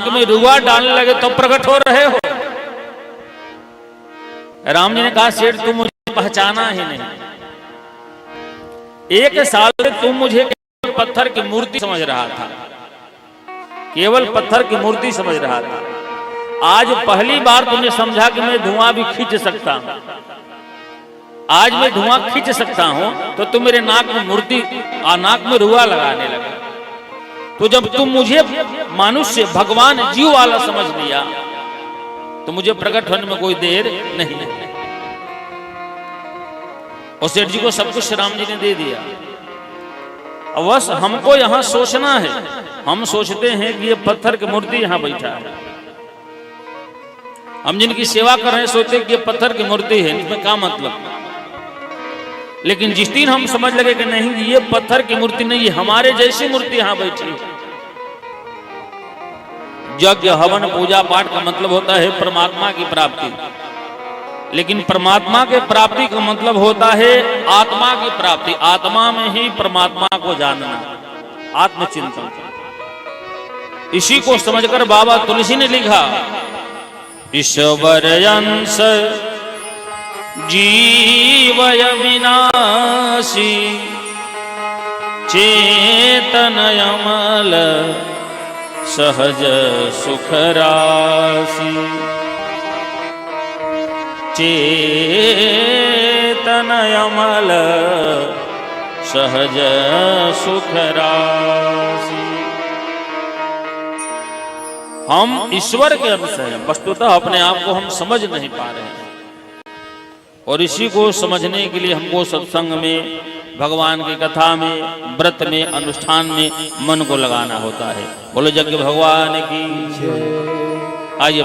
में रुआ डालने लगे तो प्रकट हो रहे हो। राम जी ने कहा सेठ तुम मुझे पहचाना ही नहीं, एक साल से तुम मुझे केवल पत्थर की मूर्ति समझ रहा था, केवल पत्थर की मूर्ति समझ रहा था। आज पहली बार तुमने समझा कि मैं धुआं भी खींच सकता हूं। आज मैं धुआं खींच सकता हूं तो तुम मेरे नाक में मूर्ति नाक में रुआ लगाने लगा। तो जब तुम मुझे मनुष्य भगवान जीव वाला समझ लिया तो मुझे प्रकट होने में कोई देर नहीं है। और सेठ जी को सब कुछ राम जी ने दे दिया। अवश्य हमको यहां सोचना है, हम सोचते हैं कि ये पत्थर की मूर्ति यहां बैठा है, हम जिनकी सेवा कर रहे हैं सोचते हैं कि ये पत्थर की मूर्ति है, इसमें क्या मतलब। लेकिन जिस दिन हम समझ लगे कि नहीं ये पत्थर की मूर्ति नहीं, ये हमारे जैसी मूर्ति यहां बैठी है। यज्ञ हवन पूजा पाठ का मतलब होता है परमात्मा की प्राप्ति, लेकिन परमात्मा के प्राप्ति का मतलब होता है आत्मा की प्राप्ति। आत्मा में ही परमात्मा को जानना, आत्मचिंतन। इसी को समझकर बाबा तुलसी ने लिखा, ईश्वर अंश जीवय विनाशी चेतन अमल सहज सुख राशि। चेतन अमल सहज सुख राशि। हम ईश्वर के अंश हैं, वस्तुतः अपने आप को हम समझ नहीं पा रहे हैं। और इसी को समझने के लिए हमको सत्संग में, भगवान की कथा में, व्रत में, अनुष्ठान में मन को लगाना होता है। बोलो जग भगवान की। आइए